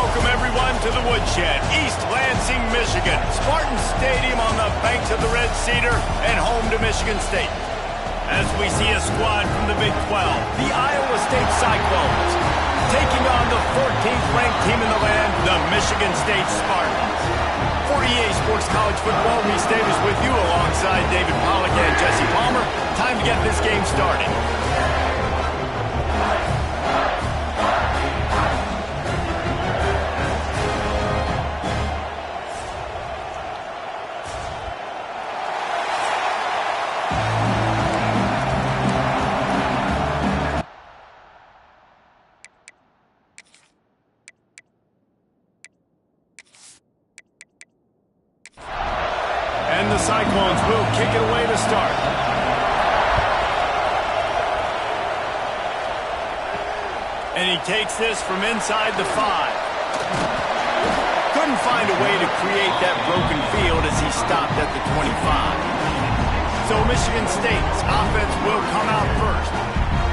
welcome everyone to the Woodshed, East Lansing, Michigan. Spartan Stadium on the banks of the Red Cedar and home to Michigan State. As we see a squad from the Big 12, the Iowa State Cyclones, taking on the 14th ranked team in the land, the Michigan State Spartans. For EA Sports College Football, Reese Davis with you alongside David Pollack and Jesse Palmer. Time to get this game started. And the Cyclones will kick it away to start. And he takes this from inside the 5. Couldn't find a way to create that broken field as he stopped at the 25. So Michigan State's offense will come out first.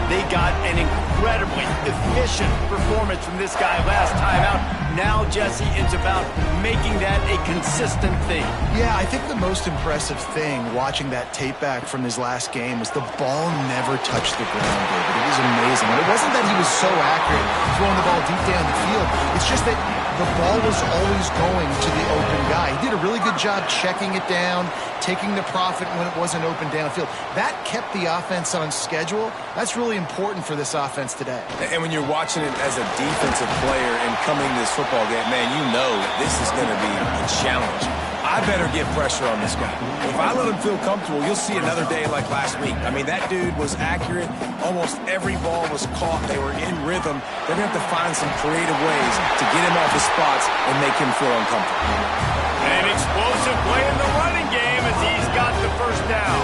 They got an incredibly efficient performance from this guy last time out. Now, Jesse, it's about making that a consistent thing. Yeah, I think the most impressive thing watching that tape back from his last game was the ball never touched the ground, David. It was amazing. And it wasn't that he was so accurate throwing the ball deep down the field. It's just that the ball was always going to the open guy. He did a really good job checking it down, taking the profit when it wasn't open downfield. That kept the offense on schedule. That's really important for this offense today. And when you're watching it as a defensive player and coming to this football game, man, you know this is going to be a challenge. I better get pressure on this guy. If I let him feel comfortable, you'll see another day like last week. I mean, that dude was accurate. Almost every ball was caught. They were in rhythm. They're going to have to find some creative ways to get him off his spots and make him feel uncomfortable. An explosive play in the running game as he's got the first down.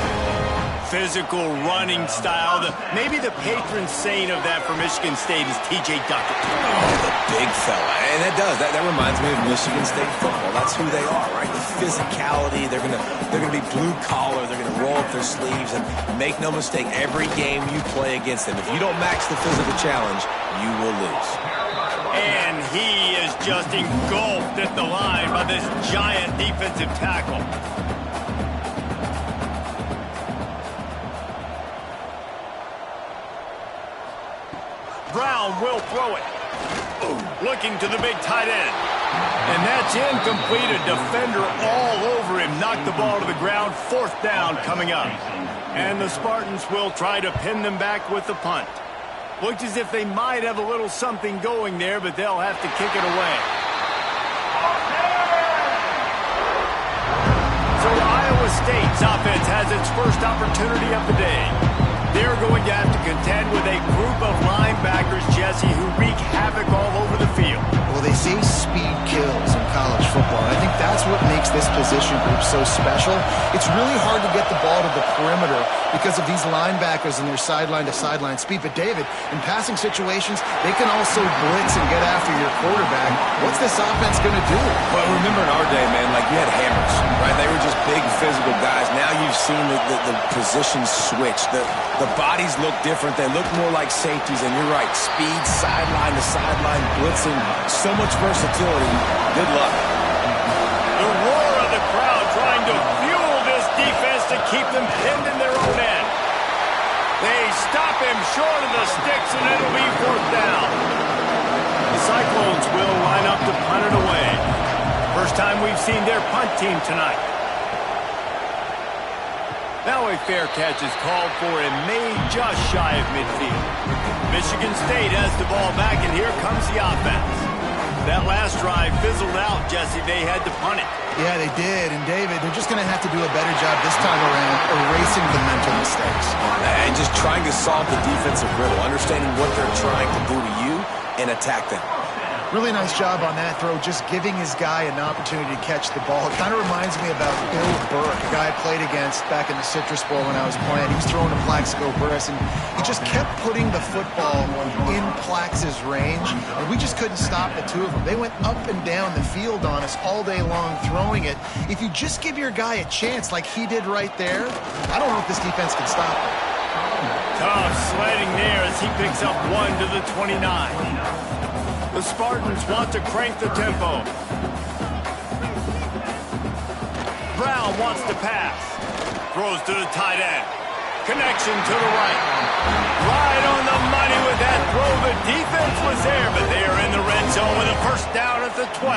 Physical running style. Maybe the patron saint of that for Michigan State is T.J. Duckett. Oh, the big fella. And that reminds me of Michigan State football. That's who they are, right? The physicality. They're gonna be blue collar. They're gonna roll up their sleeves, and make no mistake, every game you play against them, if you don't match the physical challenge, you will lose. And he is just engulfed at the line by this giant defensive tackle. Brown will throw it. Looking to the big tight end. And that's incomplete. A defender all over him. Knocked the ball to the ground. 4th down coming up. And the Spartans will try to pin them back with the punt. Looked as if they might have a little something going there, but they'll have to kick it away. So Iowa State's offense has its first opportunity of the day. They're going to have to contend with a group of linebackers, Jesse, who wreak havoc all over the field. Well, they say speed kills in college football. I think that's what makes this position group so special. It's really hard to get the ball to the perimeter because of these linebackers and their sideline-to-sideline speed. But, David, in passing situations, they can also blitz and get after your quarterback. What's this offense going to do? Well, remember in our day, man, like you had hammers, right? They were just big physical guys. Now you've seen the positions switch. The bodies look different. They look more like safeties, and you're right. Speed, sideline to sideline, blitzing, so much versatility. Good luck. The roar of the crowd trying to fuel this defense to keep them pinned in their own end. They stop him short of the sticks, and it'll be 4th down. The Cyclones will line up to punt it away. First time we've seen their punt team tonight. Now a fair catch is called for and made just shy of midfield. Michigan State has the ball back, and here comes the offense. That last drive fizzled out, Jesse. They had to punt it. Yeah, they did. And, David, they're just going to have to do a better job this time around erasing the mental mistakes. And just trying to solve the defensive riddle, understanding what they're trying to do to you and attack them. Really nice job on that throw, just giving his guy an opportunity to catch the ball. It kind of reminds me about Bill Burke, a guy I played against back in the Citrus Bowl when I was playing. He was throwing to Plaxico Burress, and he just kept putting the football in Plax's range, and we just couldn't stop the two of them. They went up and down the field on us all day long throwing it. If you just give your guy a chance like he did right there, I don't know if this defense can stop him. Tough sledding there as he picks up 1 to the 29. The Spartans want to crank the tempo. Brown wants to pass. Throws to the tight end. Connection to the right. Right on the money with that throw. The defense was there, but they are in the red zone with a first down at the 12.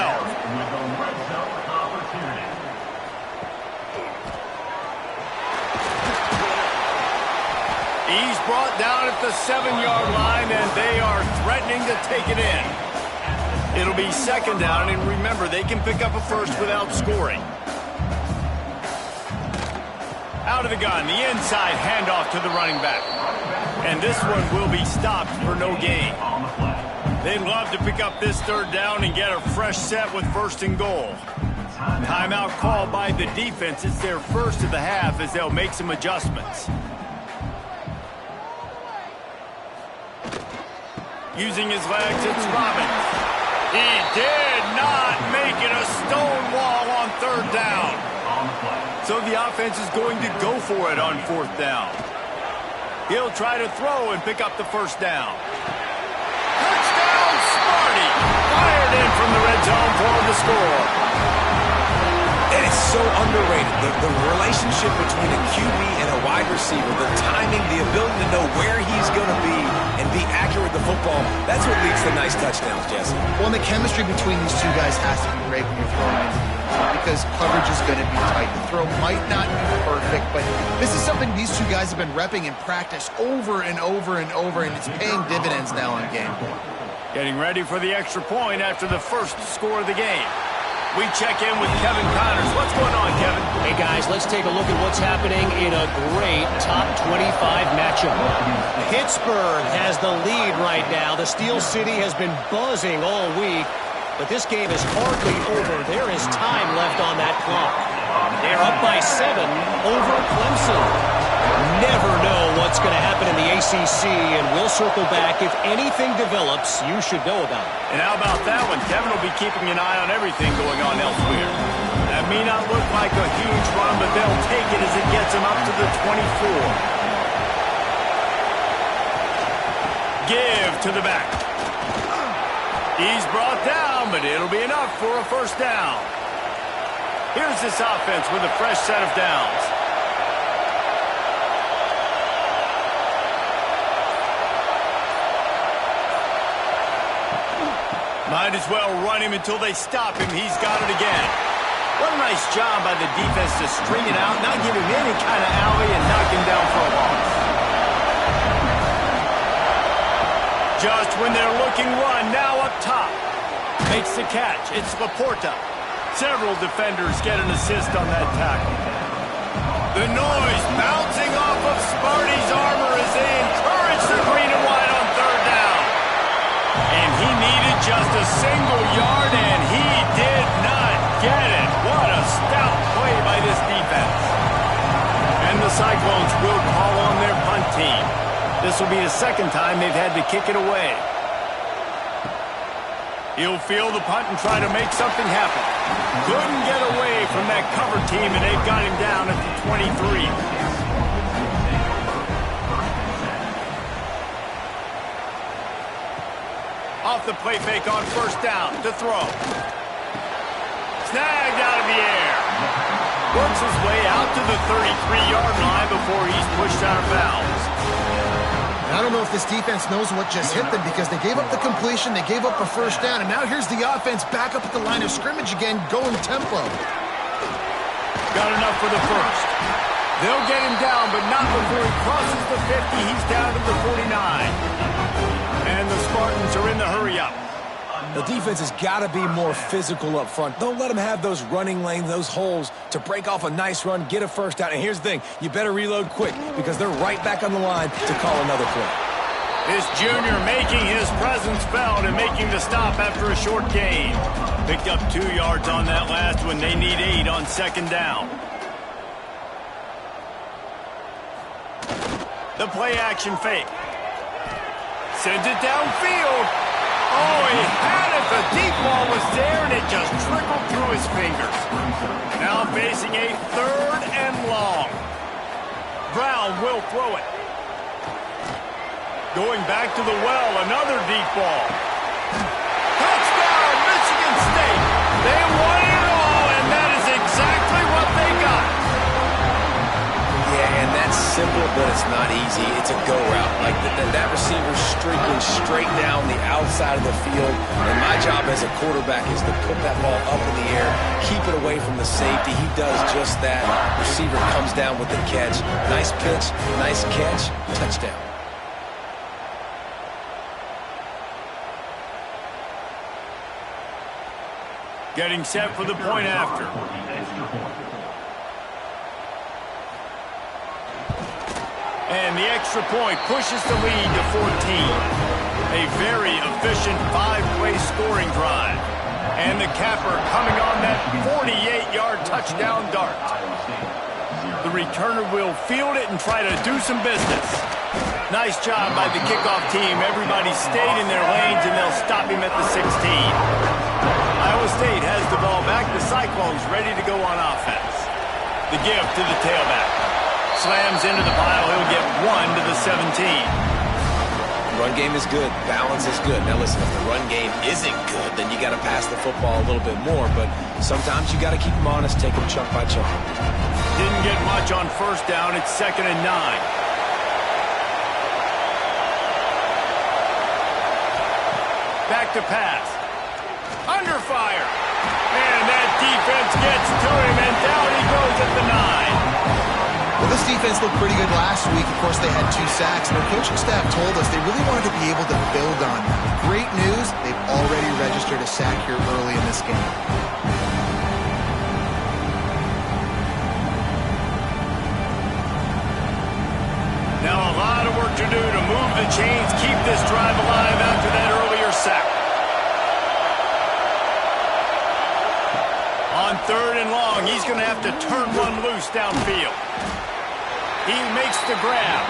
He's brought down at the 7-yard line, and they are threatening to take it in. It'll be second down, and remember, they can pick up a first without scoring. Out of the gun, the inside handoff to the running back. And this one will be stopped for no gain. They'd love to pick up this third down and get a fresh set with first and goal. Timeout called by the defense. It's their first of the half as they'll make some adjustments. Using his legs, it's Robbins. He did not make it a stone wall on third down. So the offense is going to go for it on fourth down. He'll try to throw and pick up the first down. Touchdown, Sparty! Fired in from the red zone for the score. And it's so underrated. The relationship between a QB and a wide receiver, the timing, the ability to know where he's going to be and be accurate with the football, that's what leads to nice touchdowns, Jesse. Well, and the chemistry between these two guys has to be great when you're throwing into the end zone because coverage is going to be tight. The throw might not be perfect, but this is something these two guys have been repping in practice over and over and over, and it's paying dividends now in game. Getting ready for the extra point after the first score of the game. We check in with Kevin Connors. What's going on, Kevin? Hey, guys, let's take a look at what's happening in a great top 25 matchup. Pittsburgh has the lead right now. The Steel City has been buzzing all week, but this game is hardly over. There is time left on that clock. They're up by 7 over Clemson. Never know what's going to happen in the ACC, and we'll circle back. If anything develops, you should know about it. And how about that one? Kevin will be keeping an eye on everything going on elsewhere. That may not look like a huge run, but they'll take it as it gets them up to the 24. Give to the back. He's brought down, but it'll be enough for a first down. Here's this offense with a fresh set of downs. Might as well run him until they stop him. He's got it again. What a nice job by the defense to string it out, not give him any kind of alley, and knock him down for a loss. Just when they're looking run, now up top. Makes the catch. It's Laporta. Several defenders get an assist on that tackle. The noise bouncing off of Sparty's armor as they encourage the green and white on third down. And he needed just a single yard, and he did not get it. What a stout play by this defense. And the Cyclones will call on their punt team. This will be the second time they've had to kick it away. He'll field the punt and try to make something happen. Couldn't get away from that cover team, and they've got him down at the 23. Off the play fake on first down to throw. Snagged out of the air. Works his way out to the 33-yard line before he's pushed out of bounds. I don't know if this defense knows what just hit them because they gave up the completion, they gave up a first down, and now here's the offense back up at the line of scrimmage again, going tempo. Got enough for the first. They'll get him down, but not before he crosses the 50. He's down to the 49. And the Spartans are in the hurry-up. The defense has got to be more physical up front. Don't let them have those running lanes, those holes to break off a nice run, get a first down. And here's the thing, you better reload quick because they're right back on the line to call another play. This junior making his presence felt and making the stop after a short gain. Picked up 2 yards on that last one. They need 8 on second down. The play action fake. Sends it downfield. Oh, he had it. The deep ball was there, and it just trickled through his fingers. Now facing a third and long. Brown will throw it. Going back to the well, another deep ball. simple, but it's not easy. It's a go route. Like that receiver's streaking straight down the outside of the field, and my job as a quarterback is to put that ball up in the air, keep it away from the safety. He does just that. Receiver comes down with the catch. Nice pitch, nice catch, touchdown. Getting set for the point after. And the extra point pushes the lead to 14. A very efficient 5-play scoring drive. And the capper coming on that 48-yard touchdown dart. The returner will field it and try to do some business. Nice job by the kickoff team. Everybody stayed in their lanes, and they'll stop him at the 16. Iowa State has the ball back. The Cyclones ready to go on offense. The give to the tailback. Slams into the pile. He'll get 1 to the 17. Run game is good. Balance is good. Now listen, if the run game isn't good, then you got to pass the football a little bit more. But sometimes you got to keep them honest, take them chunk by chunk. Didn't get much on first down. It's 2nd and 9. Back to pass. Under fire. And that defense gets to him, and down he goes at the 9. Well, this defense looked pretty good last week. Of course, they had 2 sacks, and their coaching staff told us they really wanted to be able to build on that. Great news, they've already registered a sack here early in this game. Now a lot of work to do to move the chains, keep this drive alive after that earlier sack. On 3rd and long, he's going to have to turn one loose downfield. He makes the grab.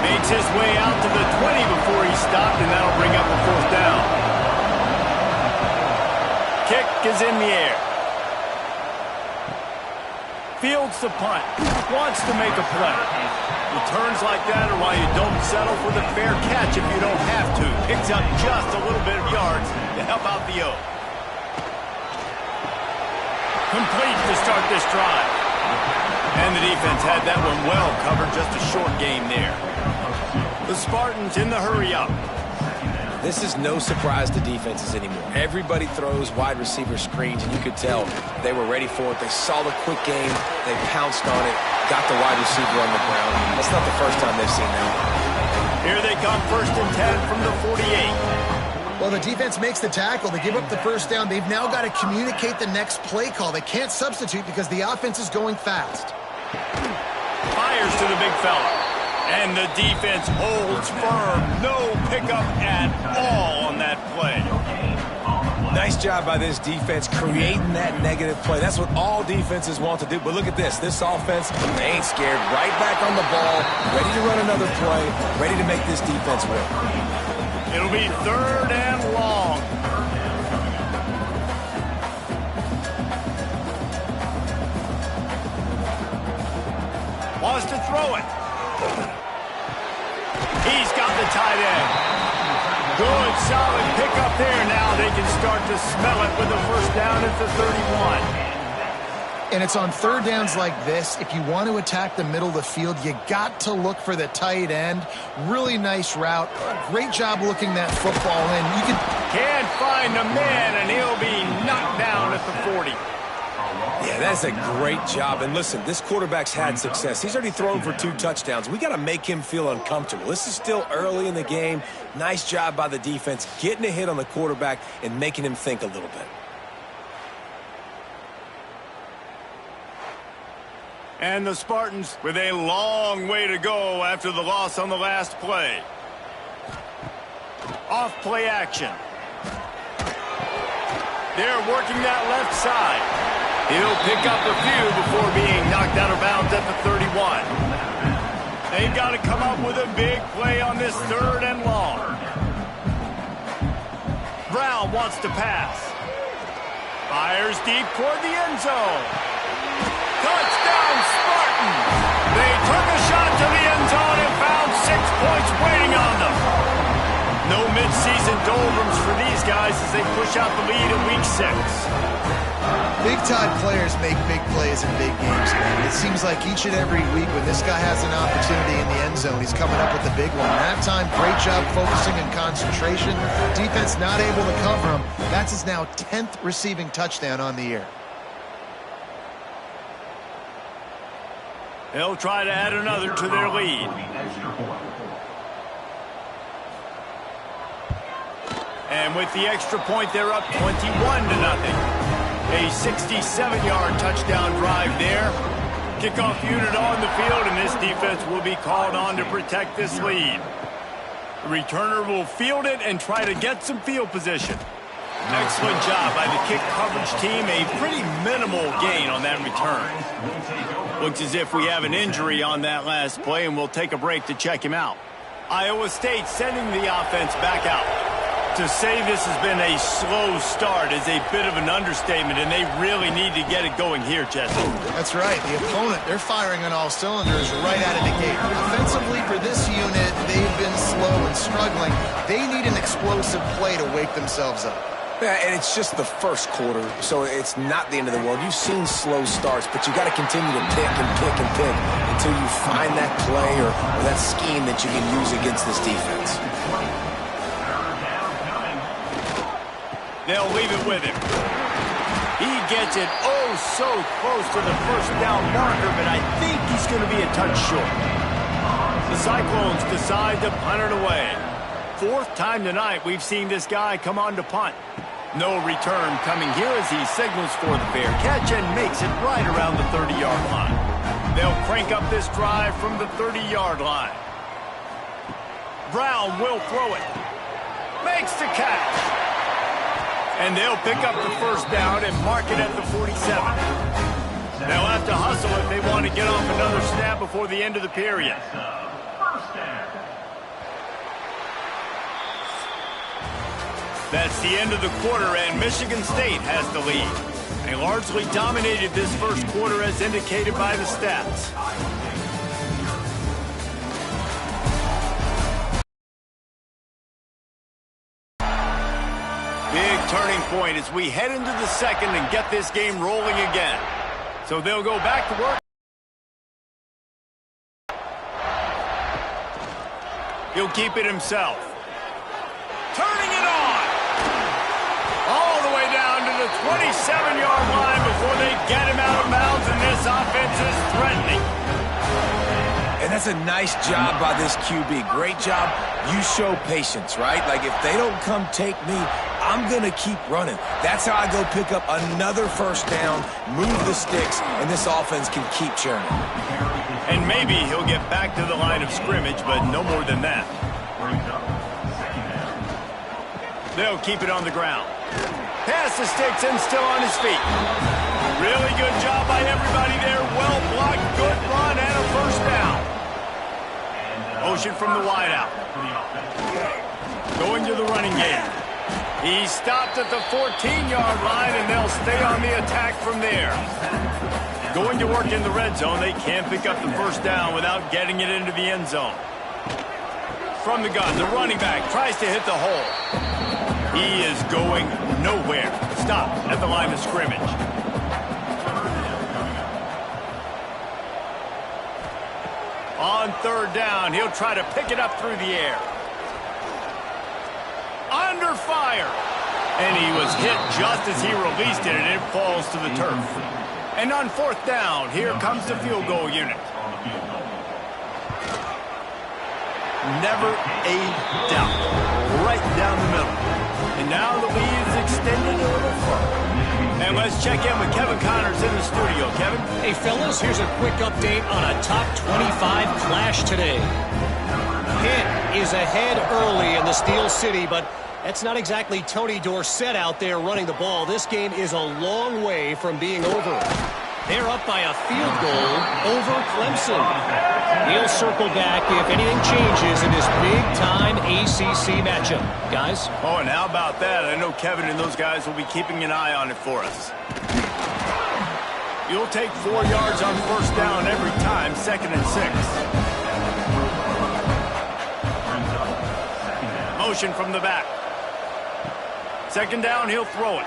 Makes his way out to the 20 before he stopped, and that'll bring up a 4th down. Kick is in the air. Fields the punt. Wants to make a play. Returns like that are why you don't settle for the fair catch if you don't have to. Picks up just a little bit of yards to help out the O. Complete to start this drive. And the defense had that one well covered. Just a short game there. The Spartans in the hurry up. This is no surprise to defenses anymore. Everybody throws wide receiver screens, and you could tell they were ready for it. They saw the quick game. They pounced on it, got the wide receiver on the ground. That's not the first time they've seen that. Here they come, 1st and 10 from the 48. Well, the defense makes the tackle. They give up the first down. They've now got to communicate the next play call. They can't substitute because the offense is going fast. Fires to the big fella. And the defense holds firm. No pickup at all on that play. Nice job by this defense creating that negative play. That's what all defenses want to do. But look at this. This offense, they ain't scared. Right back on the ball, ready to run another play, ready to make this defense work. It'll be 3rd and long. Wants to throw it. He's got the tight end. Good, solid pickup there. Now they can start to smell it with the first down at the 31. And it's on 3rd downs like this. If you want to attack the middle of the field, you got to look for the tight end. Really nice route. Great job looking that football in. You can't find the man, and he'll be knocked down at the 40. Yeah, that's a great job. And listen, this quarterback's had success. He's already thrown for 2 touchdowns. We got to make him feel uncomfortable. This is still early in the game. Nice job by the defense, getting a hit on the quarterback and making him think a little bit. And the Spartans with a long way to go after the loss on the last play. Off play action. They're working that left side. He'll pick up a few before being knocked out of bounds at the 31. They've got to come up with a big play on this 3rd and long. Brown wants to pass. Fires deep toward the end zone. Touchdown, Spartans! They took a shot to the end zone and found 6 points waiting on them. No midseason doldrums for these guys as they push out the lead in Week 6. Big-time players make big plays in big games, man. It seems like each and every week when this guy has an opportunity in the end zone, he's coming up with a big one. That time, great job focusing and concentration. Defense not able to cover him. That's his now 10th receiving touchdown on the year. They'll try to add another to their lead. And with the extra point, they're up 21-0. A 67-yard touchdown drive there. Kickoff unit on the field, and this defense will be called on to protect this lead. The returner will field it and try to get some field position. Excellent job by the kick coverage team. A pretty minimal gain on that return. Looks as if we have an injury on that last play, and we'll take a break to check him out. Iowa State sending the offense back out. To say this has been a slow start is a bit of an understatement, and they really need to get it going here, Jesse. That's right. The opponent, they're firing on all cylinders right out of the gate. Offensively, for this unit, they've been slow and struggling. They need an explosive play to wake themselves up. Yeah, and it's just the first quarter, so it's not the end of the world. You've seen slow starts, but you got to continue to pick and pick and pick until you find that play or that scheme that you can use against this defense. They'll leave it with him. He gets it oh so close to the first down marker, but I think he's going to be a touch short. The Cyclones decide to punt it away. Fourth time tonight we've seen this guy come on to punt. No return coming here as he signals for the fair catch and makes it right around the 30-yard line. They'll crank up this drive from the 30-yard line. Brown will throw it. Makes the catch. And they'll pick up the first down and mark it at the 47. They'll have to hustle if they want to get off another snap before the end of the period. That's the end of the quarter, and Michigan State has the lead. They largely dominated this first quarter as indicated by the stats. Big turning point as we head into the second and get this game rolling again. So they'll go back to work. He'll keep it himself. Turning it on. All the way down to the 27-yard line before they get him out of bounds, and this offense is threatening. And that's a nice job by this QB. Great job. You show patience, right? Like, if they don't come take me, I'm going to keep running. That's how I go pick up another first down, move the sticks, and this offense can keep churning. And maybe he'll get back to the line of scrimmage, but no more than that. They'll keep it on the ground. Pass the sticks and still on his feet. Really good job by everybody there. Well blocked, good run, and a first down. Motion from the wideout. Going to the running game. He stopped at the 14-yard line, and they'll stay on the attack from there. Going to work in the red zone. They can't pick up the first down without getting it into the end zone. From the gun, the running back tries to hit the hole. He is going nowhere. Stop at the line of scrimmage. On third down, he'll try to pick it up through the air. Under fire. And he was hit just as he released it, and it falls to the turf. And on fourth down, here comes the field goal unit. Never a doubt. Right down the middle. And now the lead is extended a little further. And let's check in with Kevin Connors in the studio. Kevin? Hey, fellas, here's a quick update on a top 25 clash today. Pitt is ahead early in the Steel City, but that's not exactly Tony Dorsett out there running the ball. This game is a long way from being over. They're up by a field goal over Clemson. He'll circle back if anything changes in this big-time ACC matchup. Guys? Oh, and how about that? I know Kevin and those guys will be keeping an eye on it for us. You'll take 4 yards on first down every time, 2nd and 6. Motion from the back. 2nd down, he'll throw it.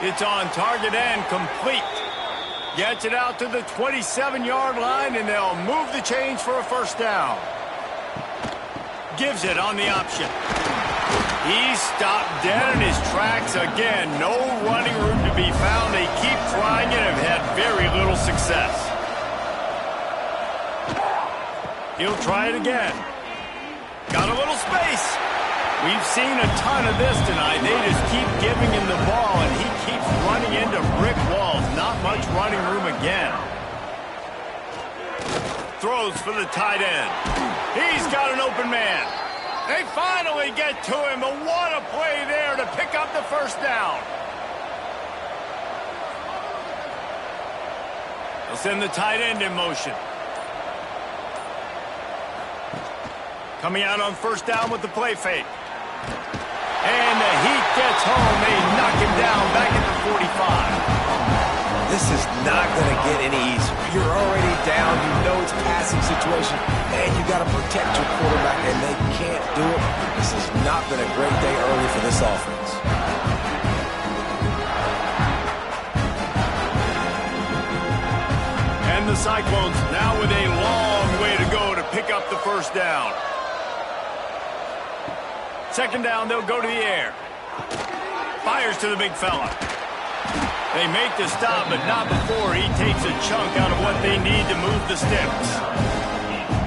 It's on target and complete. Gets it out to the 27-yard line, and they'll move the chains for a first down. Gives it on the option. He's stopped dead in his tracks again. No running room to be found. They keep trying it and have had very little success. He'll try it again. Got a little space. We've seen a ton of this tonight. They just keep giving him the ball, and he keeps running into brick walls. Not much running room again. Throws for the tight end. He's got an open man. They finally get to him, but what a play there to pick up the first down. They'll send the tight end in motion. Coming out on first down with the play fake. And the heat gets home. They knock him down back at the 45. This is not going to get any easier. You're already down. You know it's a passing situation. And you got to protect your quarterback, and they can't do it. This has not been a great day early for this offense. And the Cyclones now with a long way to go to pick up the first down. Second down, they'll go to the air. Fires to the big fella. They make the stop, but not before he takes a chunk out of what they need to move the sticks.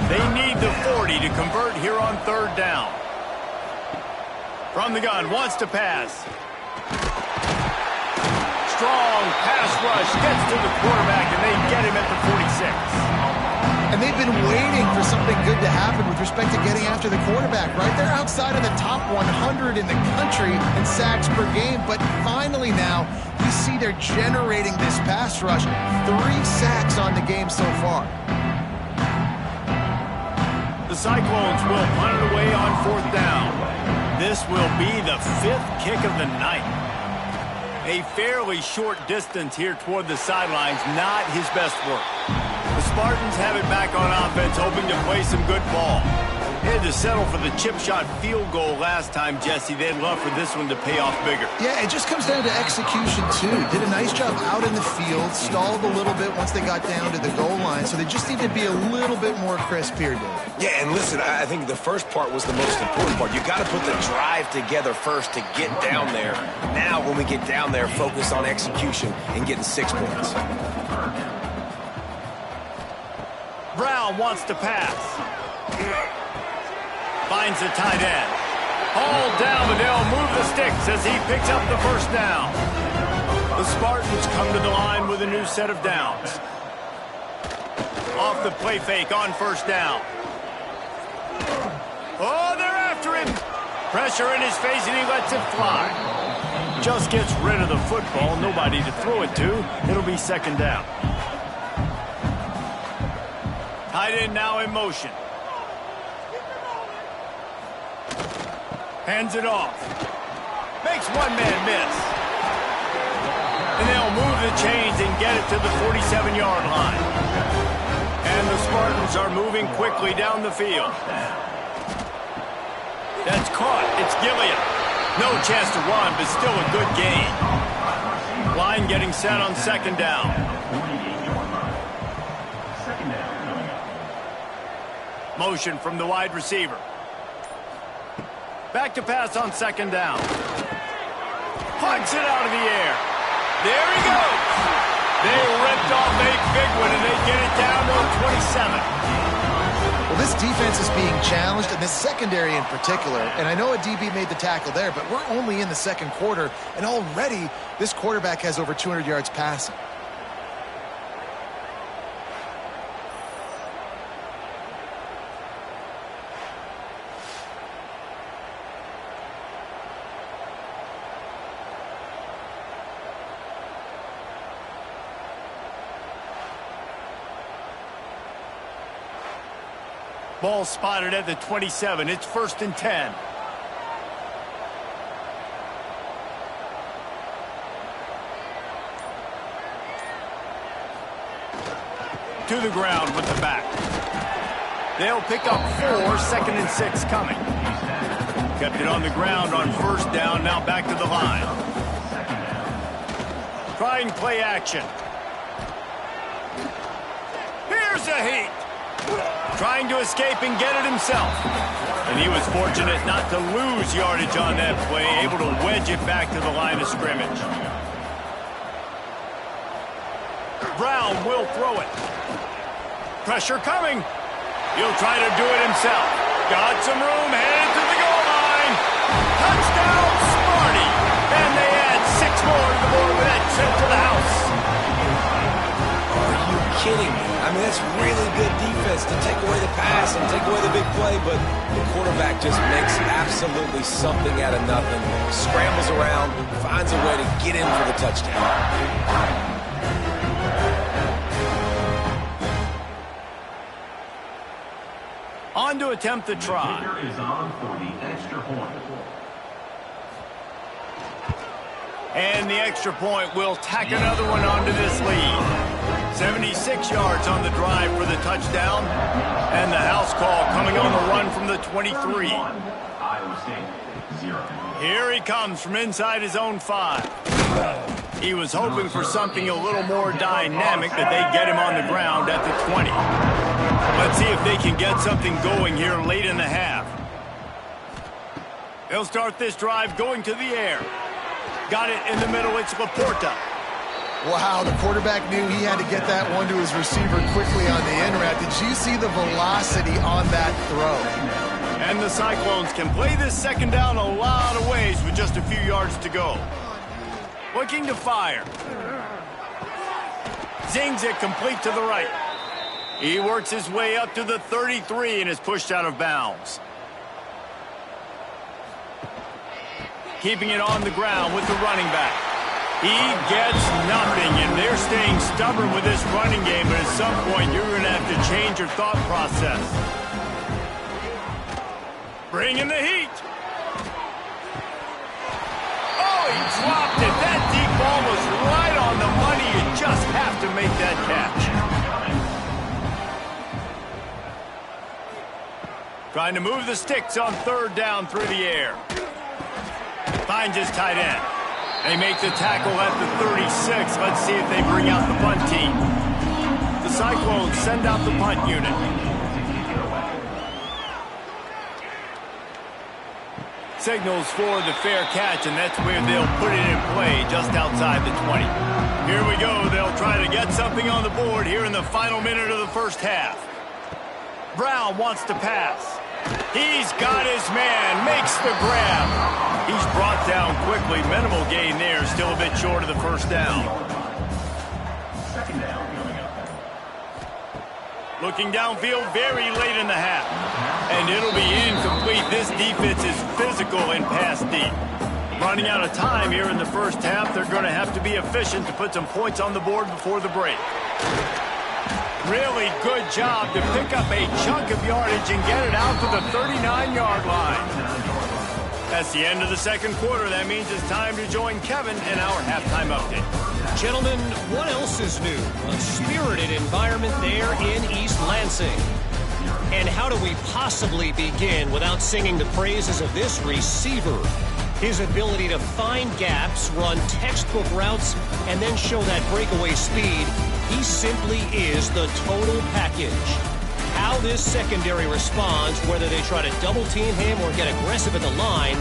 They need the 40 to convert here on third down. From the gun, wants to pass. Strong pass rush, gets to the quarterback, and they get him at the 46. And they've been waiting for something good to happen with respect to getting after the quarterback, right? They're outside of the top 100 in the country in sacks per game, but finally now you see they're generating this pass rush. 3 sacks on the game so far. The Cyclones will punt it away on fourth down. This will be the 5th kick of the night. A fairly short distance here toward the sidelines, not his best work. The Spartans have it back on offense, hoping to play some good ball. They had to settle for the chip shot field goal last time, Jesse. They'd love for this one to pay off bigger. Yeah, it just comes down to execution, too. Did a nice job out in the field, stalled a little bit once they got down to the goal line, so they just need to be a little bit more crisp here, Dave. Yeah, and listen, I think the first part was the most important part. You got to put the drive together first to get down there. Now, when we get down there, focus on execution and getting 6 points. Brown wants to pass. Finds the tight end. Hauled down, but they'll move the sticks as he picks up the first down. The Spartans come to the line with a new set of downs. Off the play fake on first down. Oh, they're after him. Pressure in his face, and he lets it fly. Just gets rid of the football. Nobody to throw it to. It'll be second down. Tight end now in motion. Hands it off. Makes one man miss. And they'll move the chains and get it to the 47-yard line. And the Spartans are moving quickly down the field. That's caught. It's Gilliam. No chance to run, but still a good gain. Line getting set on second down. Motion from the wide receiver. Back to pass on second down. Punts it out of the air. There he goes. They ripped off a big one, and they get it down to 27. Well, this defense is being challenged, and this secondary in particular. And I know a DB made the tackle there, but we're only in the second quarter, and already this quarterback has over 200 yards passing. Ball spotted at the 27. It's 1st and 10. To the ground with the back. They'll pick up 4, 2nd and 6 coming. Kept it on the ground on first down, now back to the line. trying play action. Here's a heat. Trying to escape and get it himself. And he was fortunate not to lose yardage on that play, able to wedge it back to the line of scrimmage. Brown will throw it. Pressure coming. He'll try to do it himself. Got some room, headed to the goal line. Touchdown, Sparty. And they add 6 more to the board with that trip to the house. Are you kidding me? I mean, that's really good defense to take away the pass and take away the big play, but the quarterback just makes absolutely something out of nothing, scrambles around, finds a way to get in for the touchdown. On to attempt the try. Is on for the extra point. And the extra point will tack another one onto this lead. 76 yards on the drive for the touchdown. And the house call coming on the run from the 23. Iowa State, 0. Here he comes from inside his own 5. He was hoping for something a little more dynamic, that they'd get him on the ground at the 20. Let's see if they can get something going here late in the half. They'll start this drive going to the air. Got it in the middle. It's Laporta. Wow, the quarterback knew he had to get that one to his receiver quickly on the in route. Did you see the velocity on that throw? And the Cyclones can play this second down a lot of ways with just a few yards to go. Looking to fire. Zings it complete to the right. He works his way up to the 33 and is pushed out of bounds. Keeping it on the ground with the running back. He gets nothing, and they're staying stubborn with this running game, but at some point you're going to have to change your thought process. Bring in the heat. Oh, he dropped it. That deep ball was right on the money. You just have to make that catch. Trying to move the sticks on 3rd down through the air. Finds his tight end. They make the tackle at the 36. Let's see if they bring out the punt team. The Cyclones send out the punt unit. Signals for the fair catch, and that's where they'll put it in play, just outside the 20. Here we go. They'll try to get something on the board here in the final minute of the first half. Brown wants to pass. He's got his man, makes the grab. He's brought down quickly. Minimal gain there, still a bit short of the first down. Second down coming up. Looking downfield very late in the half. And it'll be incomplete. This defense is physical and pass deep. Running out of time here in the first half. They're going to have to be efficient to put some points on the board before the break. Really good job to pick up a chunk of yardage and get it out to the 39-yard line. That's the end of the second quarter. That means it's time to join Kevin in our halftime update. Gentlemen, what else is new? A spirited environment there in East Lansing. And how do we possibly begin without singing the praises of this receiver? His ability to find gaps, run textbook routes, and then show that breakaway speed. He simply is the total package. How this secondary responds, whether they try to double-team him or get aggressive at the line,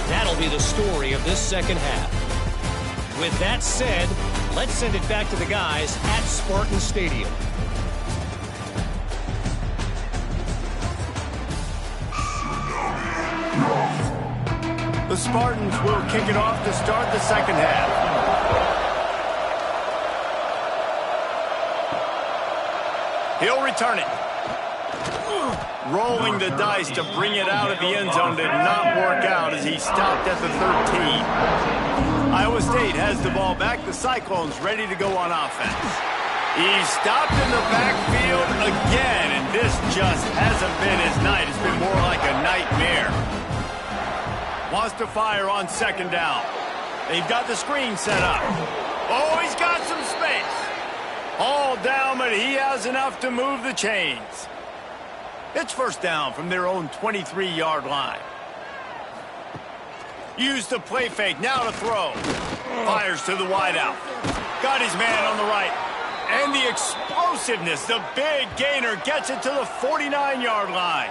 that'll be the story of this second half. With that said, let's send it back to the guys at Spartan Stadium. The Spartans will kick it off to start the second half. He'll return it. Rolling the dice to bring it out of the end zone did not work out as he stopped at the 13. Iowa State has the ball back. The Cyclones ready to go on offense. He's stopped in the backfield again, and this just hasn't been his night. It's been more like a nightmare. Wants to fire on second down. They've got the screen set up. Oh, he's got some space. All down, but he has enough to move the chains. It's first down from their own 23-yard line. Use the play fake, now to throw. Fires to the wideout. Got his man on the right. And the explosiveness, the big gainer gets it to the 49-yard line.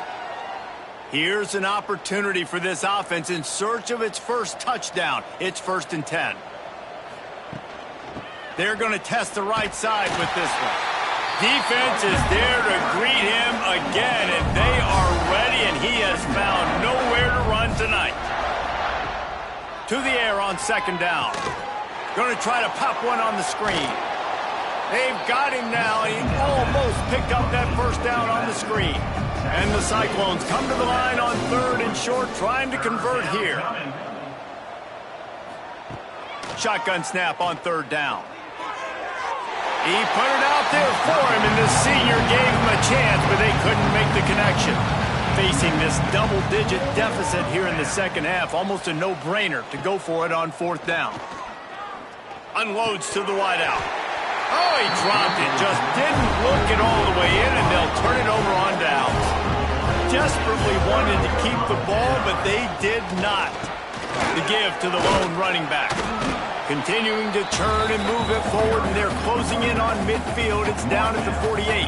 Here's an opportunity for this offense in search of its first touchdown. It's 1st and 10. They're going to test the right side with this one. Defense is there to greet him again, and they are ready, and he has found nowhere to run tonight. To the air on 2nd down. Going to try to pop one on the screen. They've got him now. He almost picked up that first down on the screen. And the Cyclones come to the line on 3rd and short, trying to convert here. Shotgun snap on 3rd down. He put it out there for him, and the senior gave him a chance, but they couldn't make the connection. Facing this double-digit deficit here in the second half, almost a no-brainer to go for it on 4th down. Unloads to the wideout. Oh, he dropped it. Just didn't look it all the way in, and they'll turn it over on downs. Desperately wanted to keep the ball, but they did not. The give to the lone running back. Continuing to turn and move it forward, and they're closing in on midfield. It's down at the 48.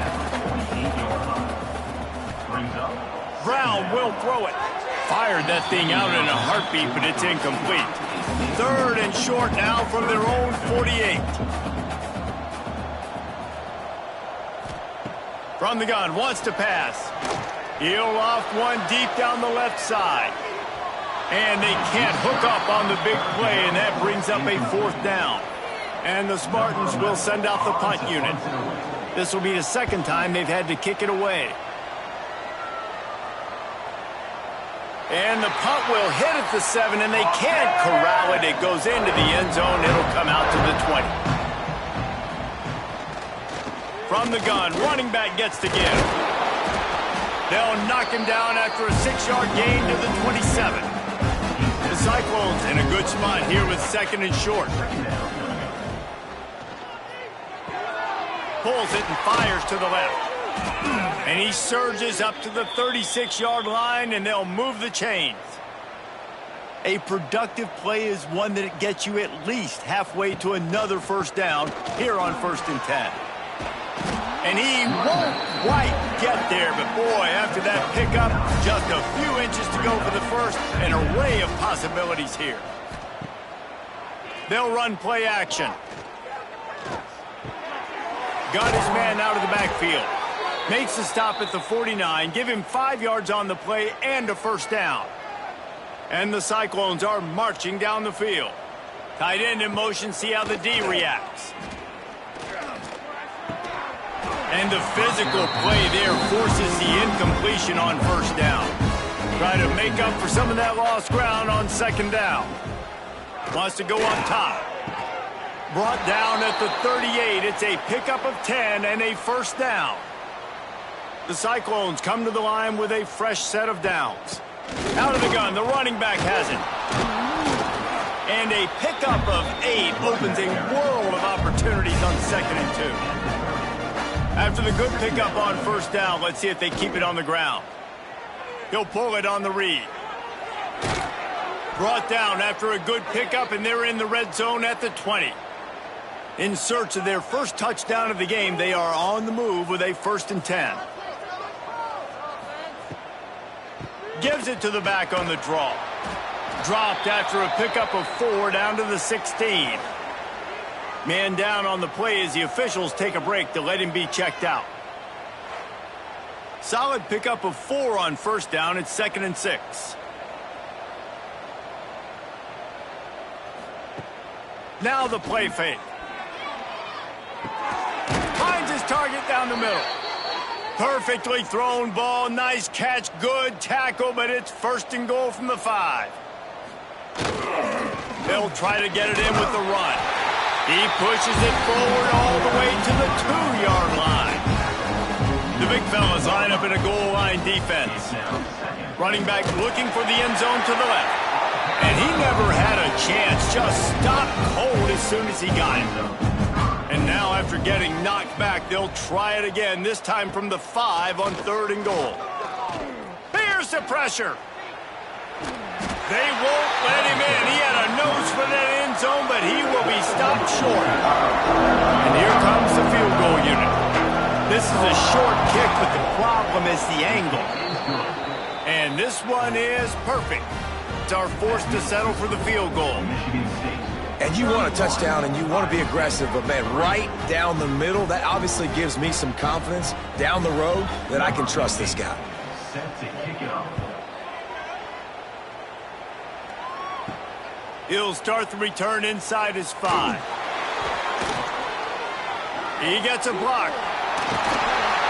Brown will throw it. Fired that thing out in a heartbeat, but it's incomplete. 3rd and short now from their own 48. From the gun, wants to pass. He'll loft one deep down the left side. And they can't hook up on the big play, and that brings up a 4th down. And the Spartans will send out the punt unit. This will be the 2nd time they've had to kick it away. And the punt will hit at the 7, and they can't corral it. It goes into the end zone. It'll come out to the 20. From the gun, running back gets to give. They'll knock him down after a 6-yard gain to the 27. The Cyclones in a good spot here with 2nd and short. Pulls it and fires to the left. And he surges up to the 36-yard line, and they'll move the chains. A productive play is one that gets you at least halfway to another 1st down here on 1st and 10. And he won't quite get there, but boy, after that pickup, just a few inches to go for the first. An array of possibilities here. They'll run play action. Got his man out of the backfield. Makes the stop at the 49. Give him 5 yards on the play and a 1st down. And the Cyclones are marching down the field. Tight end in motion, see how the D reacts. And the physical play there forces the incompletion on 1st down. Try to make up for some of that lost ground on 2nd down. Wants to go up top. Brought down at the 38. It's a pickup of 10 and a 1st down. The Cyclones come to the line with a fresh set of downs. Out of the gun, the running back has it. And a pickup of 8 opens a world of opportunities on 2nd and 2. After the good pickup on 1st down, let's see if they keep it on the ground. He'll pull it on the read. Brought down after a good pickup, and they're in the red zone at the 20. In search of their first touchdown of the game, they are on the move with a 1st and 10. Gives it to the back on the draw. Dropped after a pickup of 4 down to the 16. Man down on the play as the officials take a break to let him be checked out. Solid pickup of 4 on 1st down. It's 2nd and 6. Now the play fake. Finds his target down the middle. Perfectly thrown ball. Nice catch. Good tackle, but it's 1st and goal from the 5. They'll try to get it in with the run. He pushes it forward all the way to the 2-yard line. The big fellas line up in a goal line defense. Running back looking for the end zone to the left. And he never had a chance. Just stopped cold as soon as he got it. And now after getting knocked back, they'll try it again, this time from the 5 on 3rd and goal. Here's the pressure. They won't let him in. He had a nose for that end zone, but he will be stopped stopped short. And here comes the field goal unit. This is a short kick, but the problem is the angle. And this one is perfect. It's our force to settle for the field goal. And you want a touchdown and you want to be aggressive, but man, right down the middle, that obviously gives me some confidence down the road that I can trust this guy. Set to kick it off. He'll start the return inside his 5. He gets a block.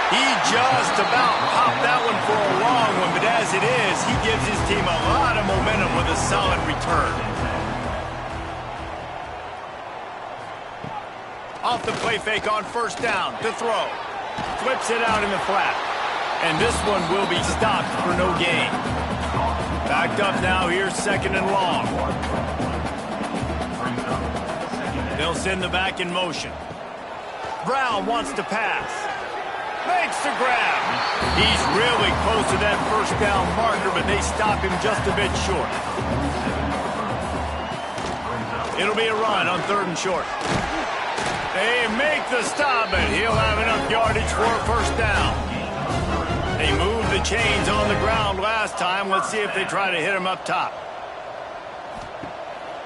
He just about popped that one for a long one, but as it is, he gives his team a lot of momentum with a solid return. Off the play fake on first down to throw. Flips it out in the flat. And this one will be stopped for no gain. Backed up now, here's second and long. They'll send the back in motion. Brown wants to pass. Makes the grab. He's really close to that first down marker, but they stop him just a bit short. It'll be a run on 3rd and short. They make the stop, but he'll have enough yardage for a first down. They moved the chains on the ground last time. Let's see if they try to hit him up top.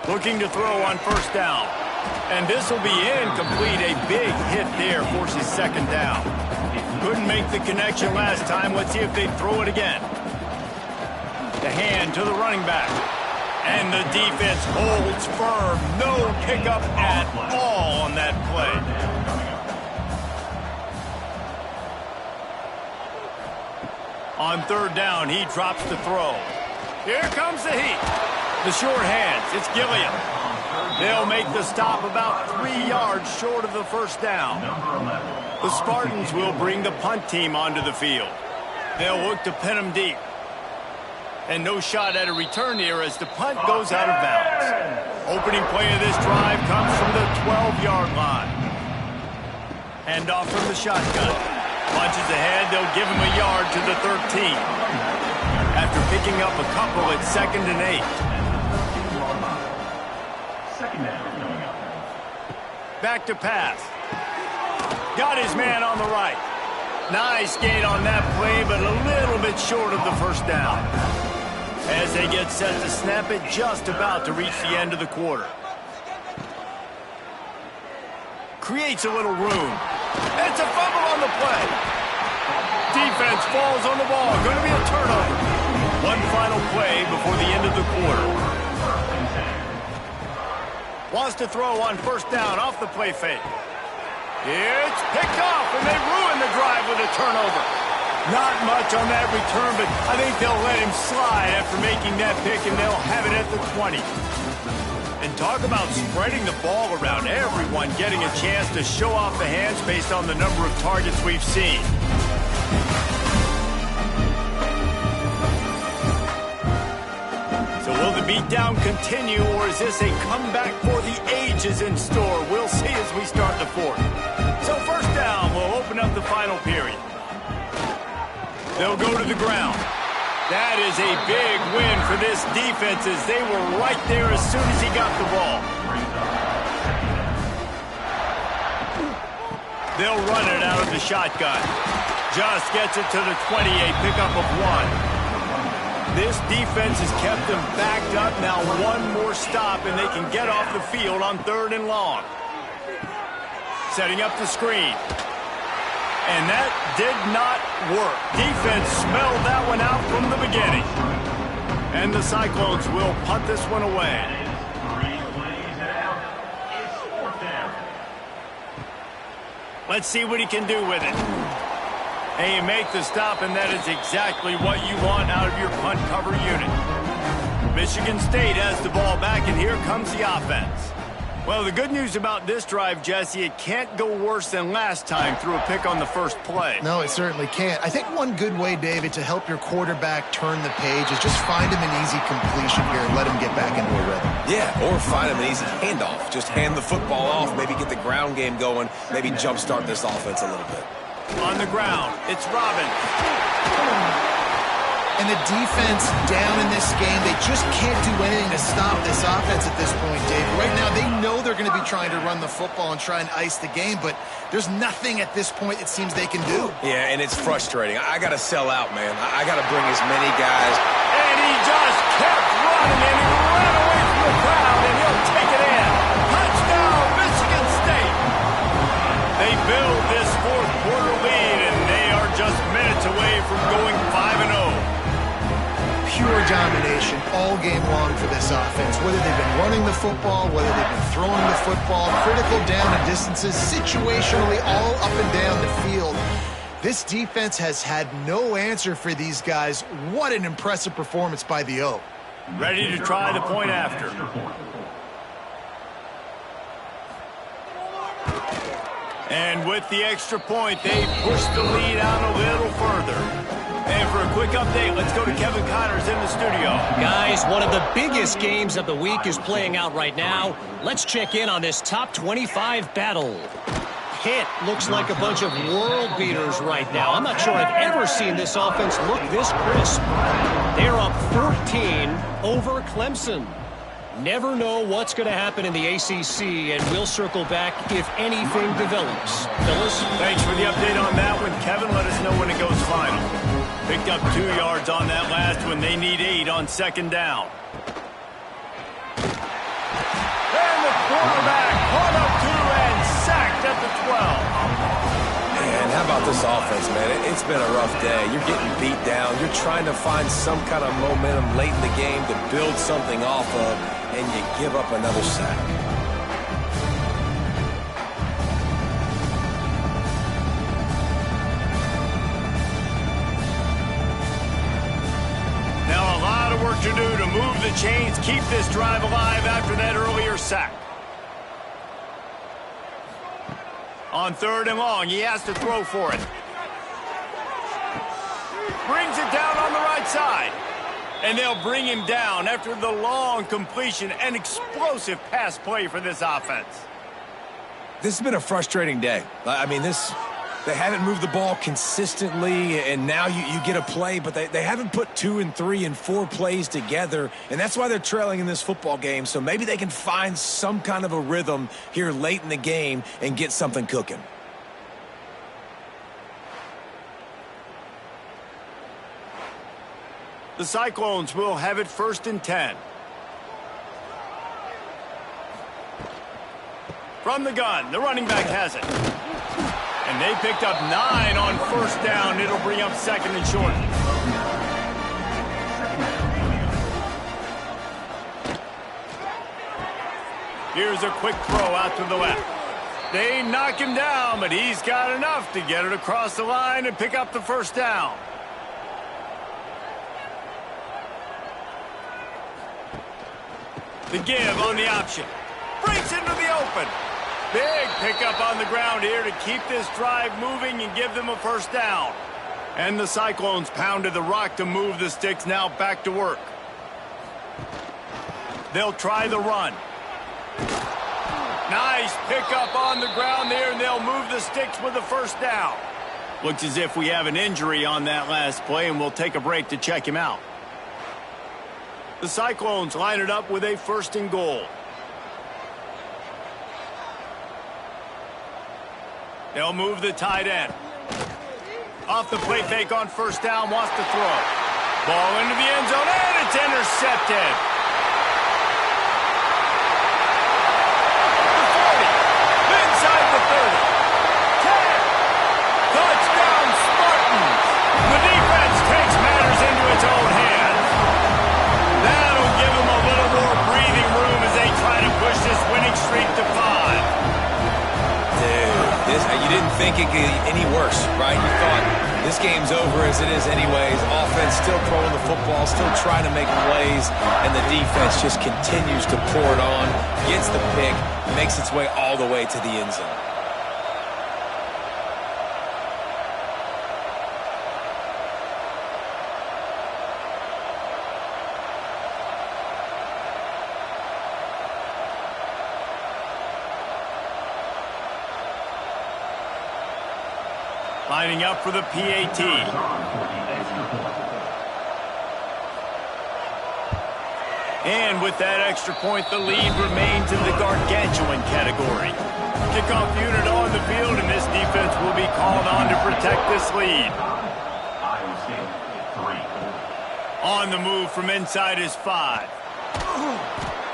Looking to throw on first down. And this will be incomplete. A big hit there forces second down. Couldn't make the connection last time. Let's see if they throw it again. The hand to the running back. And the defense holds firm. No pickup at all on that play. On 3rd down, he drops the throw. Here comes the heat. The short hands. It's Gilliam. They'll make the stop about 3 yards short of the first down. The Spartans will bring the punt team onto the field. They'll look to pin them deep. And no shot at a return here as the punt goes out of bounds. Opening play of this drive comes from the 12-yard line. Hand off from the shotgun. Punches ahead, they'll give him a yard to the 13. After picking up a couple at 2nd and 8. Second down coming up. Back to pass. Got his man on the right. Nice gain on that play, but a little bit short of the first down. As they get set to snap it, just about to reach the end of the quarter. Creates a little room. It's a fumble on the play. Defense falls on the ball. Going to be a turnover. One final play before the end of the quarter. Wants to throw on first down off the play fake. It's picked off, and they ruin the drive with a turnover. Not much on that return, but I think they'll let him slide after making that pick, and they'll have it at the 20. And talk about spreading the ball around, everyone getting a chance to show off the hands based on the number of targets we've seen. So will the beatdown continue, or is this a comeback for the ages in store? We'll see as we start the 4th. So first down will open up the final period. They'll go to the ground. That is a big win for this defense as they were right there as soon as he got the ball. They'll run it out of the shotgun. Just gets it to the 28, pickup of 1. This defense has kept them backed up. Now one more stop and they can get off the field on 3rd and long. Setting up the screen. And that did not work. Defense smelled that one out from the beginning. And the Cyclones will punt this one away. 3 plays out. It's 4th down. Let's see what he can do with it. And you make the stop, and that is exactly what you want out of your punt cover unit. Michigan State has the ball back, and here comes the offense. Well, the good news about this drive, Jesse, it can't go worse than last time through a pick on the first play. No, it certainly can't. I think one good way, David, to help your quarterback turn the page is just find him an easy completion here and let him get back into a rhythm. Yeah, or find him an easy handoff. Just hand the football off, maybe get the ground game going, maybe jumpstart this offense a little bit. On the ground, it's Robbins. And the defense down in this game, they just can't do anything to stop this offense at this point, Dave. Right now, they know they're going to be trying to run the football and try and ice the game, but there's nothing at this point it seems they can do. Yeah, and it's frustrating. I got to sell out, man. I got to bring as many guys. And he just kept running, and he ran away from the crowd, and he'll take it in. Touchdown, Michigan State. They build this fourth quarter lead, and they are just minutes away from going 5-0. Pure domination all game long for this offense. Whether they've been running the football, whether they've been throwing the football, critical down and distances, situationally all up and down the field. This defense has had no answer for these guys. What an impressive performance by the O. Ready to try the point after. And with the extra point, they push the lead out a little further. And for a quick update, let's go to Kevin Connors in the studio. Guys, one of the biggest games of the week is playing out right now. Let's check in on this top 25 battle. Pitt looks like a bunch of world beaters right now. I'm not sure I've ever seen this offense look this crisp. They're up 14 over Clemson. Never know what's going to happen in the ACC, and we'll circle back if anything develops. Phyllis? Thanks for the update on that one, Kevin. Let us know when it goes final. Picked up 2 yards on that last one. They need 8 on second down. And the quarterback caught up 2 and sacked at the 12. Man, how about this offense, man? It's been a rough day. You're getting beat down. You're trying to find some kind of momentum late in the game to build something off of, and you give up another sack. Now a lot of work to do to move the chains, keep this drive alive after that earlier sack. On 3rd and long, he has to throw for it. Brings it down on the right side. And they'll bring him down after the long completion and explosive pass play for this offense. This has been a frustrating day. I mean, they haven't moved the ball consistently, and now you get a play, but they haven't put 2 and 3 and 4 plays together, and that's why they're trailing in this football game. So maybe they can find some kind of a rhythm here late in the game and get something cooking. The Cyclones will have it 1st and 10. From the gun, the running back has it. And they picked up 9 on 1st down. It'll bring up 2nd and short. Here's a quick throw out to the left. They knock him down, but he's got enough to get it across the line and pick up the 1st down. The give on the option. Breaks into the open. Big pickup on the ground here to keep this drive moving and give them a 1st down. And the Cyclones pounded the rock to move the sticks, now back to work. They'll try the run. Nice pickup on the ground there, and they'll move the sticks with a 1st down. Looks as if we have an injury on that last play, and we'll take a break to check him out. The Cyclones line it up with a 1st and goal. They'll move the tight end. Off the play fake on 1st down, wants to throw. Ball into the end zone, and it's intercepted. The 40, inside the 30. 10. Touchdown Spartans. The defense takes matters into its own hands. That'll give them a little more breathing room as they try to push this winning streak to 5. You didn't think it could get any worse, right? You thought this game's over as it is anyways. Offense still throwing the football, still trying to make plays, and the defense just continues to pour it on, gets the pick, makes its way all the way to the end zone. Lining up for the PAT. And with that extra point, the lead remains in the gargantuan talent category. Kickoff unit on the field, and this defense will be called on to protect this lead. Iowa State, 3. On the move from inside is 5.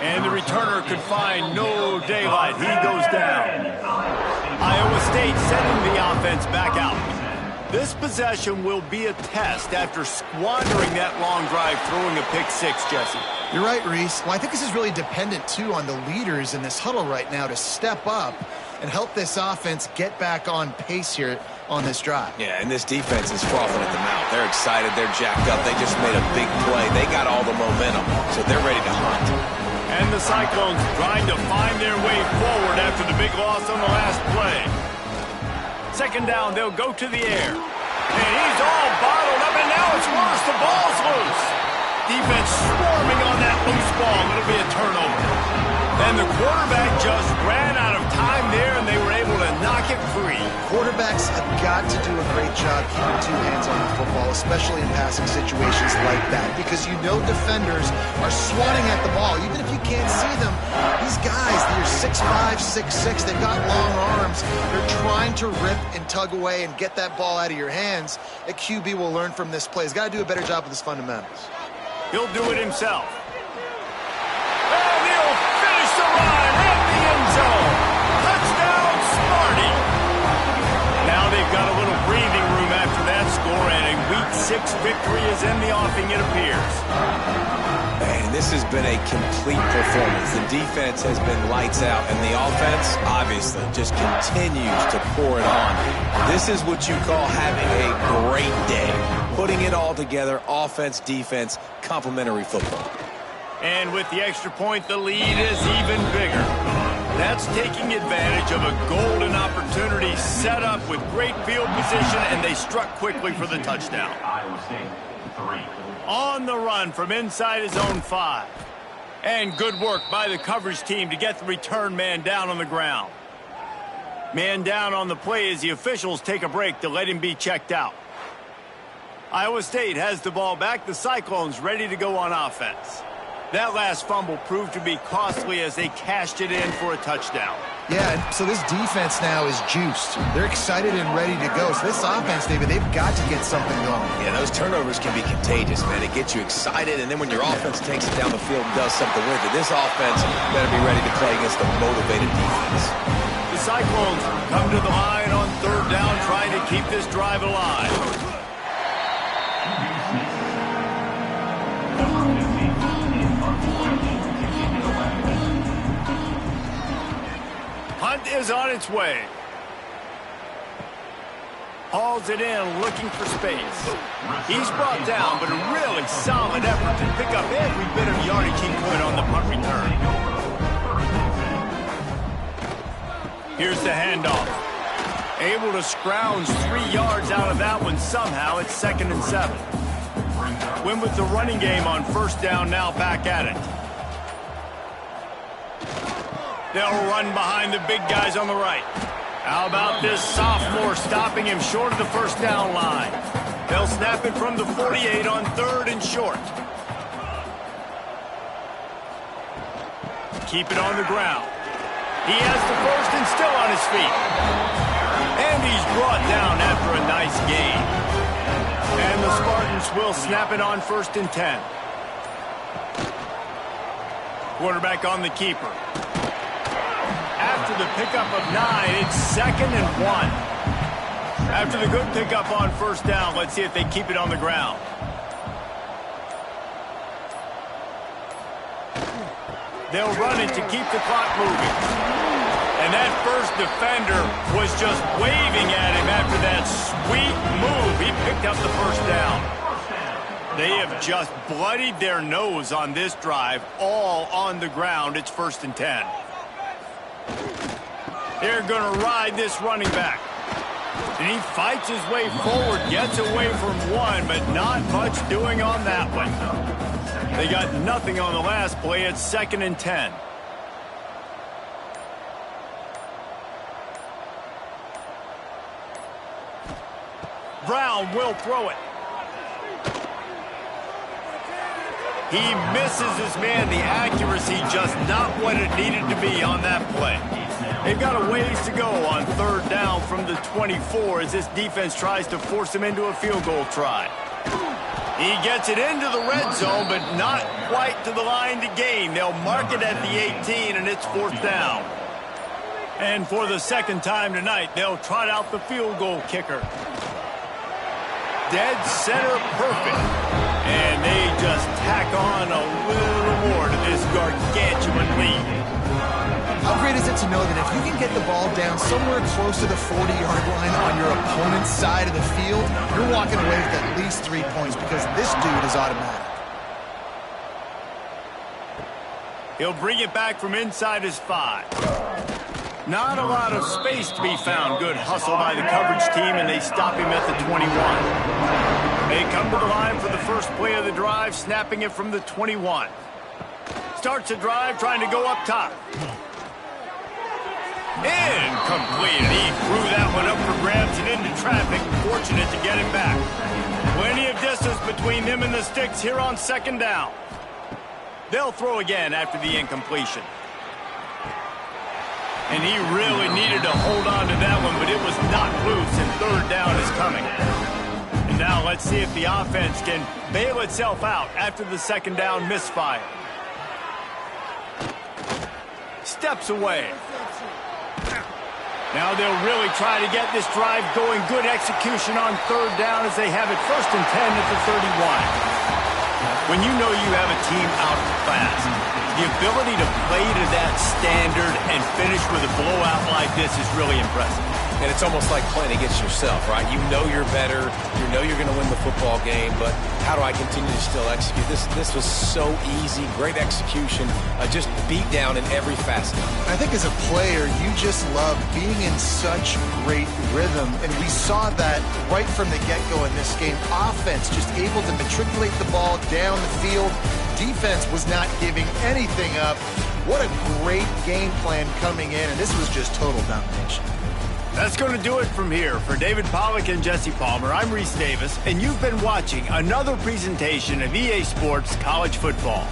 And the returner could find no daylight. He goes down. Iowa State sending the offense back out. This possession will be a test after squandering that long drive, throwing a pick 6, Jesse. You're right, Reese. Well, I think this is really dependent, too, on the leaders in this huddle right now to step up and help this offense get back on pace here on this drive. Yeah, and this defense is frothing at the mouth. They're excited. They're jacked up. They just made a big play. They got all the momentum, so they're ready to hunt. And the Cyclones trying to find their way forward after the big loss on the last play. Second down, they'll go to the air. And he's all bottled up, and now it's worse. The ball's loose. Defense swarming on that loose ball. It'll be a turnover. And the quarterback just ran out of time there, and they were able to knock it free. Quarterbacks have got to do a great job keeping 2 hands on the football, especially in passing situations like that, because you know defenders are swatting at the ball. Even if you can't see them, these guys, they're 6'5", 6'6", they've got long arms. They're trying to rip and tug away and get that ball out of your hands. A QB will learn from this play. He's got to do a better job with his fundamentals. He'll do it himself. And he'll finish the run at the end zone. Touchdown, Sparty. Now they've got a little breathing room after that score, and a Week 6 victory is in the offing, it appears. Man, this has been a complete performance. The defense has been lights out, and the offense, obviously, just continues to pour it on. This is what you call having a great day. Putting it all together, offense, defense, complementary football. And with the extra point, the lead is even bigger. That's taking advantage of a golden opportunity set up with great field position, and they struck quickly for the touchdown. Iowa State, 3. On the run from inside his own 5. And good work by the coverage team to get the return man down on the ground. Man down on the play as the officials take a break to let him be checked out. Iowa State has the ball back. The Cyclones ready to go on offense. That last fumble proved to be costly as they cashed it in for a touchdown. Yeah, so this defense now is juiced. They're excited and ready to go. So this offense, David, they've got to get something going. Yeah, those turnovers can be contagious, man. It gets you excited, and then when your offense takes it down the field and does something with it, this offense better be ready to play against a motivated defense. The Cyclones come to the line on 3rd down, trying to keep this drive alive. Hunt is on its way. Hauls it in, looking for space. He's brought down, but a really solid effort to pick up every bit of yardage he could on the punt return. Here's the handoff. Able to scrounge 3 yards out of that one somehow. It's 2nd and 7. Win with the running game on 1st down, now back at it. They'll run behind the big guys on the right. How about this sophomore stopping him short of the 1st down line? They'll snap it from the 48 on 3rd and short. Keep it on the ground. He has the 1st and still on his feet. And he's brought down after a nice gain. And the Spartans will snap it on 1st and 10. Quarterback on the keeper. After the pickup of 9, it's 2nd and 1. After the good pickup on 1st down, let's see if they keep it on the ground. They'll run it to keep the clock moving. And that first defender was just waving at him after that sweet move. He picked up the 1st down. They have just bloodied their nose on this drive, all on the ground. It's 1st and 10. They're going to ride this running back. And he fights his way forward, gets away from one, but not much doing on that one. They got nothing on the last play. It's 2nd and 10. Brown will throw it. He misses his man. The accuracy just not what it needed to be on that play. They've got a ways to go on third down from the 24 as this defense tries to force him into a field goal try. He gets it into the red zone, but not quite to the line to gain. They'll mark it at the 18, and it's fourth down. And for the second time tonight, they'll trot out the field goal kicker. Dead center perfect. And they just tack on a little more to this gargantuan lead. How great is it to know that if you can get the ball down somewhere close to the 40-yard line on your opponent's side of the field, you're walking away with at least 3 points because this dude is automatic. He'll bring it back from inside his 5. Not a lot of space to be found. Good hustle by the coverage team, and they stop him at the 21. They come to the line for the first play of the drive, snapping it from the 21. Starts the drive, trying to go up top. Incomplete. He threw that one up for grabs and into traffic. Fortunate to get it back. Plenty of distance between him and the sticks here on second down. They'll throw again after the incompletion. And he really needed to hold on to that one, but it was knocked loose, and third down is coming. And now let's see if the offense can bail itself out after the second down misfire. Steps away. Now they'll really try to get this drive going. Good execution on third down as they have it first and 10 at the 31. When you know you have a team out fast, the ability to play to that standard and finish with a blowout like this is really impressive. And it's almost like playing against yourself, right? You know you're better. You know you're going to win the football game, but how do I continue to still execute? This was so easy. Great execution. Just beat down in every facet. I think as a player, you just love being in such great rhythm, and we saw that right from the get-go in this game. Offense just able to matriculate the ball down the field. Defense was not giving anything up. What a great game plan coming in, and this was just total domination. That's going to do it from here. For David Pollack and Jesse Palmer, I'm Reese Davis, and you've been watching another presentation of EA Sports College Football.